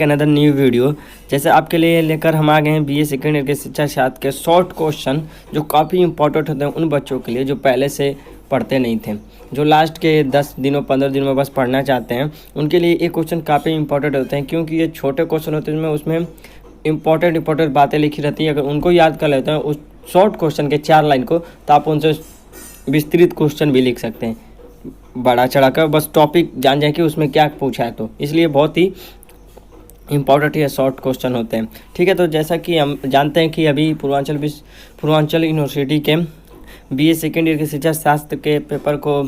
Back another new video. जैसे आपके लिए लेकर हम आ गए हैं बीए सेकेंड ईयर के शिक्षा शास्त्र के शॉर्ट क्वेश्चन जो काफ़ी इंपॉर्टेंट होते हैं उन बच्चों के लिए जो पहले से पढ़ते नहीं थे, जो लास्ट के 10 दिनों 15 दिनों में बस पढ़ना चाहते हैं, उनके लिए ये क्वेश्चन काफ़ी इंपॉर्टेंट होते हैं क्योंकि ये छोटे क्वेश्चन होते हैं उसमें इंपॉर्टेंट बातें लिखी रहती हैं। अगर उनको याद कर लेते हैं उस शॉर्ट क्वेश्चन के 4 लाइन को, तो आप उनसे विस्तृत क्वेश्चन भी लिख सकते हैं बड़ा चढ़ाकर, बस टॉपिक जान जाए कि उसमें क्या पूछा है। तो इसलिए बहुत ही इंपॉर्टेंट ये शॉर्ट क्वेश्चन होते हैं। ठीक है, तो जैसा कि हम जानते हैं कि अभी पूर्वांचल यूनिवर्सिटी के बीए सेकेंड ईयर के शिक्षा शास्त्र के पेपर को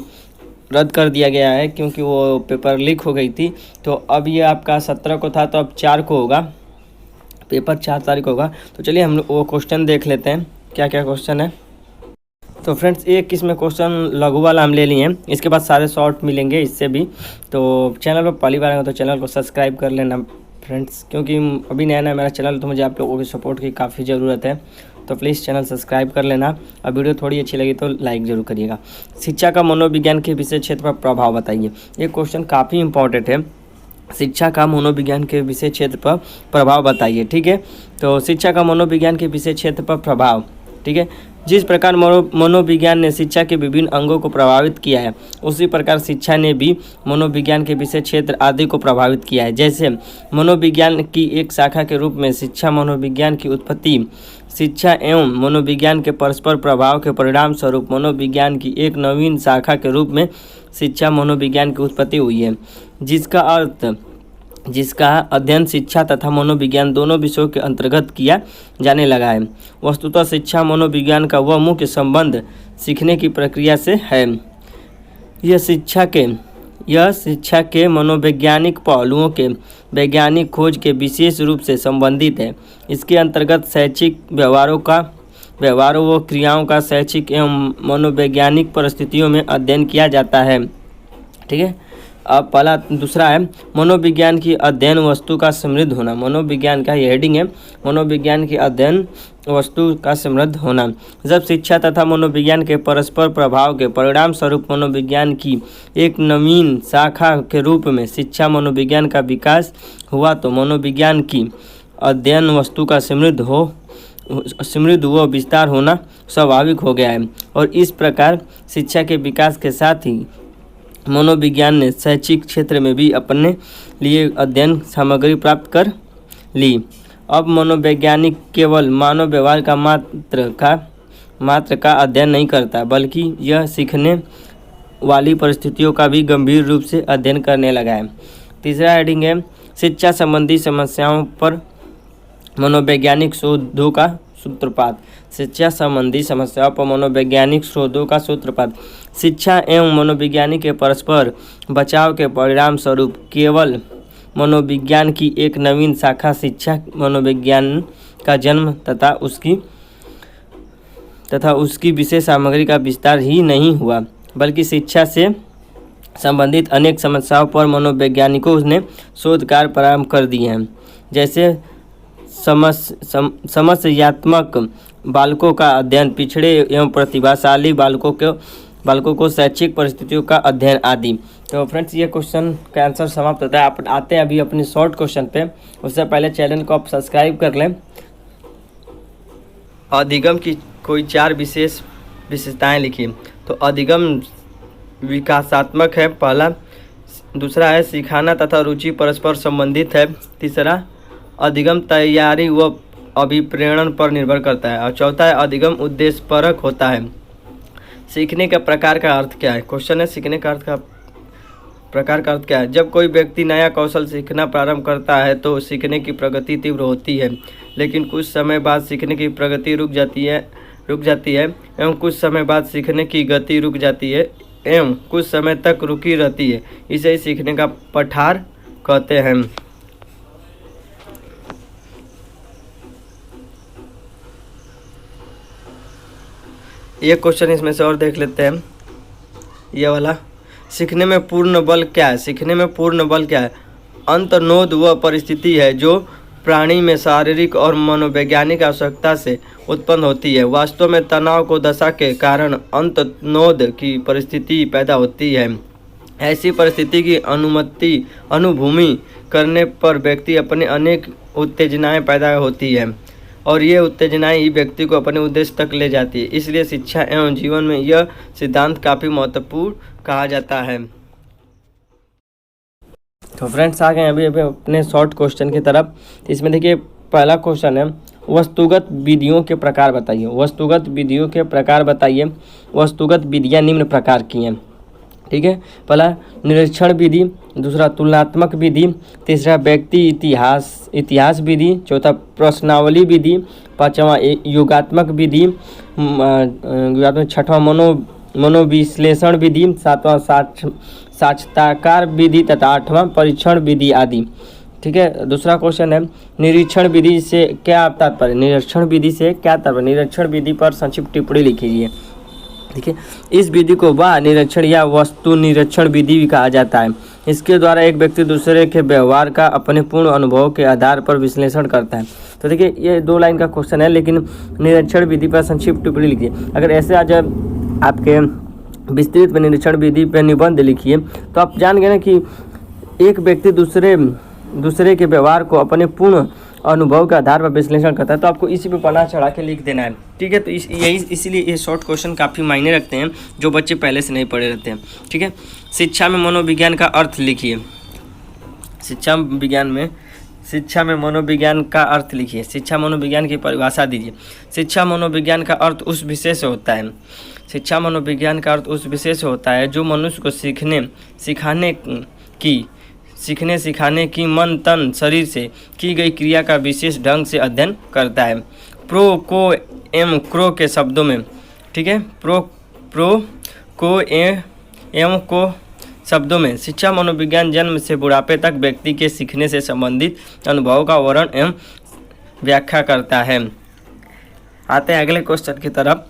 रद्द कर दिया गया है क्योंकि वो पेपर लीक हो गई थी। तो अब ये आपका 17 को था, तो अब 4 को होगा, पेपर 4 तारीख होगा। तो चलिए हम वो क्वेश्चन देख लेते हैं क्या क्या क्वेश्चन है। तो फ्रेंड्स, एक इसमें क्वेश्चन लघु वाला हम ले लिए हैं, इसके बाद सारे शॉर्ट मिलेंगे इससे भी। तो चैनल पर पहली बार आएंगे तो चैनल को सब्सक्राइब कर लेना फ्रेंड्स, क्योंकि अभी नया नया मेरा चैनल, तो मुझे आप लोगों की सपोर्ट की काफ़ी ज़रूरत है। तो प्लीज़ चैनल सब्सक्राइब कर लेना और वीडियो थोड़ी अच्छी लगी तो लाइक ज़रूर करिएगा। शिक्षा का मनोविज्ञान के विषय क्षेत्र पर प्रभाव बताइए। ये क्वेश्चन काफ़ी इंपॉर्टेंट है। शिक्षा का मनोविज्ञान के विषय क्षेत्र पर प्रभाव बताइए। ठीक है, तो शिक्षा का मनोविज्ञान के विषय क्षेत्र पर प्रभाव, ठीक है, जिस प्रकार मनोविज्ञान ने शिक्षा के विभिन्न अंगों को प्रभावित किया है, उसी प्रकार शिक्षा ने भी मनोविज्ञान के विषय क्षेत्र आदि को प्रभावित किया है। जैसे मनोविज्ञान की एक शाखा के रूप में शिक्षा मनोविज्ञान की उत्पत्ति, शिक्षा एवं मनोविज्ञान के परस्पर प्रभाव के परिणाम स्वरूप मनोविज्ञान की एक नवीन शाखा के रूप में शिक्षा मनोविज्ञान की उत्पत्ति हुई है, जिसका अध्ययन शिक्षा तथा मनोविज्ञान दोनों विषयों के अंतर्गत किया जाने लगा है। वस्तुतः शिक्षा मनोविज्ञान का वह मुख्य संबंध सीखने की प्रक्रिया से है। यह शिक्षा के मनोवैज्ञानिक पहलुओं के वैज्ञानिक खोज के विशेष रूप से संबंधित है। इसके अंतर्गत शैक्षिक व्यवहारों व क्रियाओं का शैक्षिक एवं मनोवैज्ञानिक परिस्थितियों में अध्ययन किया जाता है। ठीक है, अब दूसरा है मनोविज्ञान की अध्ययन वस्तु का समृद्ध होना। मनोविज्ञान का ये हेडिंग है, मनोविज्ञान की अध्ययन वस्तु का समृद्ध होना। जब शिक्षा तथा मनोविज्ञान के परस्पर प्रभाव के परिणाम स्वरूप मनोविज्ञान की एक नवीन शाखा के रूप में शिक्षा मनोविज्ञान का विकास हुआ, तो मनोविज्ञान की अध्ययन वस्तु का समृद्ध व विस्तार होना स्वाभाविक हो गया है। और इस प्रकार शिक्षा के विकास के साथ ही मनोविज्ञान ने शैक्षिक क्षेत्र में भी अपने लिए अध्ययन सामग्री प्राप्त कर ली। अब मनोवैज्ञानिक केवल मानव व्यवहार का मात्र का अध्ययन नहीं करता, बल्कि यह सीखने वाली परिस्थितियों का भी गंभीर रूप से अध्ययन करने लगा है। तीसरा हेडिंग है शिक्षा संबंधी समस्याओं पर मनोवैज्ञानिक शोधों का सूत्रपात। शिक्षा संबंधी समस्याओं पर मनोवैज्ञानिक शोधों का सूत्रपात। शिक्षा एवं मनोविज्ञान के परस्पर बचाव के परिणाम स्वरूप केवल मनोविज्ञान की एक नवीन शाखा शिक्षा मनोविज्ञान का जन्म तथा उसकी विशेष सामग्री का विस्तार ही नहीं हुआ, बल्कि शिक्षा से संबंधित अनेक समस्याओं पर मनोवैज्ञानिकों ने शोध कार्य प्रारंभ कर दिए हैं। जैसे समस्यात्मक बालकों का अध्ययन, पिछड़े एवं प्रतिभाशाली बालकों को शैक्षिक परिस्थितियों का अध्ययन आदि। तो फ्रेंड्स, ये क्वेश्चन का आंसर समाप्त होता है। आप आते हैं अभी अपनी शॉर्ट क्वेश्चन पे, उससे पहले चैनल को आप सब्सक्राइब कर लें। अधिगम की कोई 4 विशेषताएं लिखी। तो अधिगम विकासात्मक है पहला, दूसरा है सिखाना तथा रुचि परस्पर संबंधित है, तीसरा अधिगम तैयारी व अभिप्रेरण पर निर्भर करता है, और चौथा है अधिगम उद्देश्यपरक होता है। सीखने का प्रकार का अर्थ क्या है? क्वेश्चन है सीखने का प्रकार का अर्थ क्या है? जब कोई व्यक्ति नया कौशल सीखना प्रारंभ करता है तो सीखने की प्रगति तीव्र होती है, लेकिन कुछ समय बाद सीखने की प्रगति रुक जाती है एवं कुछ समय बाद सीखने की गति रुक जाती है एवं कुछ समय तक रुकी रहती है। इसे ही सीखने का पठार कहते हैं। ये क्वेश्चन इसमें से और देख लेते हैं, ये वाला। सीखने में पूर्ण बल क्या है? सीखने में पूर्ण बल क्या है? अंतर्नोद वह परिस्थिति है जो प्राणी में शारीरिक और मनोवैज्ञानिक आवश्यकता से उत्पन्न होती है। वास्तव में तनाव को दशा के कारण अंतर्नोद की परिस्थिति पैदा होती है। ऐसी परिस्थिति की अनुभूमि करने पर व्यक्ति अपने अनेक उत्तेजनाएं पैदा होती है और ये उत्तेजनाएं ही व्यक्ति को अपने उद्देश्य तक ले जाती है। इसलिए शिक्षा एवं जीवन में यह सिद्धांत काफ़ी महत्वपूर्ण कहा जाता है। तो फ्रेंड्स आ गए अभी अपने शॉर्ट क्वेश्चन की तरफ। इसमें देखिए पहला क्वेश्चन है, वस्तुगत विधियों के प्रकार बताइए। वस्तुगत विधियों के प्रकार बताइए। वस्तुगत विधियाँ निम्न प्रकार की हैं, ठीक है। पहला निरीक्षण विधि, दूसरा तुलनात्मक विधि, तीसरा व्यक्ति इतिहास विधि, चौथा प्रश्नावली विधि, पांचवा योगात्मक विधि, छठवां मनोविश्लेषण विधि, सातवां साक्षात्कार विधि तथा आठवां परीक्षण विधि आदि, ठीक है। दूसरा क्वेश्चन है, निरीक्षण विधि से क्या तात्पर्य। निरीक्षण विधि से क्या तात्पर्य। निरीक्षण विधि पर संक्षिप्त टिप्पणी लिखिए। देखिए, इस विधि को वाह निरीक्षण या वस्तु निरीक्षण विधि भी कहा जाता है। इसके द्वारा एक व्यक्ति दूसरे के व्यवहार का अपने पूर्ण अनुभव के आधार पर विश्लेषण करता है। तो देखिए ये 2 लाइन का क्वेश्चन है, लेकिन निरीक्षण विधि पर संक्षिप्त टिप्पणी लिखिए। अगर ऐसे आज आपके विस्तृत में निरीक्षण विधि पर निबंध लिखिए तो आप जान गए ना कि एक व्यक्ति दूसरे के व्यवहार को अपने पूर्ण अनुभव के आधार पर विश्लेषण करता है। तो आपको इसी पे पन्ना चढ़ा के लिख देना है, ठीक है। तो इसीलिए ये शॉर्ट क्वेश्चन काफ़ी मायने रखते हैं जो बच्चे पहले से नहीं पढ़े रहते हैं, ठीक है। शिक्षा में मनोविज्ञान का अर्थ लिखिए। शिक्षा में मनोविज्ञान का अर्थ लिखिए। शिक्षा मनोविज्ञान की परिभाषा दीजिए। शिक्षा मनोविज्ञान का अर्थ उस विषय से होता है। शिक्षा मनोविज्ञान का अर्थ उस विषय से होता है जो मनुष्य को सीखने सिखाने की मन तन शरीर से की गई क्रिया का विशेष ढंग से अध्ययन करता है। प्रो को एम क्रो के शब्दों में, ठीक है, प्रो को एम को शब्दों में शिक्षा मनोविज्ञान जन्म से बुढ़ापे तक व्यक्ति के सीखने से संबंधित अनुभव का वर्णन एवं व्याख्या करता है। आते हैं अगले क्वेश्चन की तरफ।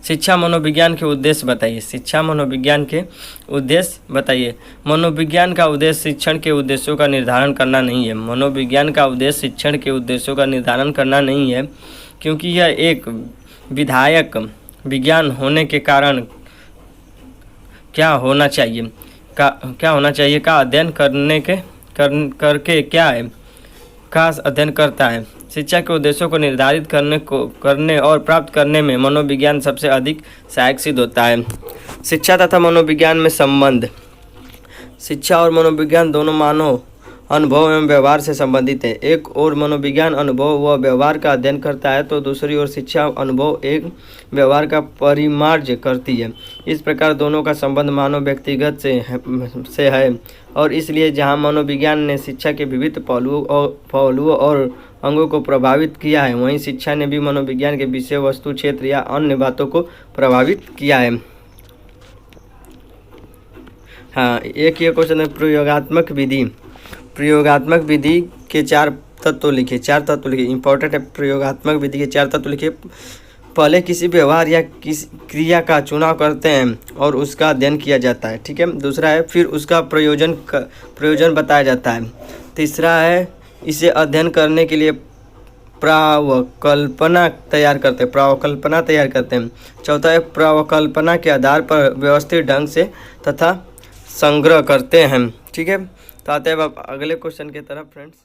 शिक्षा मनोविज्ञान के उद्देश्य बताइए। शिक्षा मनोविज्ञान के उद्देश्य बताइए। मनोविज्ञान का उद्देश्य शिक्षण के उद्देश्यों का निर्धारण करना नहीं है। मनोविज्ञान का उद्देश्य शिक्षण के उद्देश्यों का निर्धारण करना नहीं है, क्योंकि यह एक विधायक विज्ञान होने के कारण क्या होना चाहिए का अध्ययन का अध्ययन करता है। शिक्षा के उद्देश्यों को निर्धारित करने और प्राप्त करने में मनोविज्ञान सबसे अधिक सहायक सिद्ध होता है। शिक्षा तथा मनोविज्ञान में संबंध। शिक्षा और मनोविज्ञान दोनों मानव अनुभव एवं व्यवहार से संबंधित है। एक ओर मनोविज्ञान अनुभव व व्यवहार का अध्ययन करता है तो दूसरी ओर शिक्षा अनुभव एक व्यवहार का परिमार्जन करती है। इस प्रकार दोनों का संबंध मानव व्यक्तिगत से है और इसलिए जहां मनोविज्ञान ने शिक्षा के विविध पहलुओं और अंगों को प्रभावित किया है, वहीं शिक्षा ने भी मनोविज्ञान के विषय वस्तु क्षेत्र या अन्य बातों को प्रभावित किया है। हाँ, एक ये क्वेश्चन है, प्रयोगात्मक विधि। प्रयोगात्मक विधि के 4 तत्व लिखिए। 4 तत्व लिखिए, इंपॉर्टेंट है। प्रयोगात्मक विधि के 4 तत्व लिखिए। पहले किसी व्यवहार या किसी क्रिया का चुनाव करते हैं और उसका अध्ययन किया जाता है, ठीक है। दूसरा है फिर उसका प्रयोजन बताया जाता है। तीसरा है इसे अध्ययन करने के लिए प्रावकल्पना तैयार करते हैं। चौथा है प्रावकल्पना के आधार पर व्यवस्थित ढंग से तथा संग्रह करते हैं, ठीक है। तो आते हैं अब अगले क्वेश्चन की तरफ फ्रेंड्स।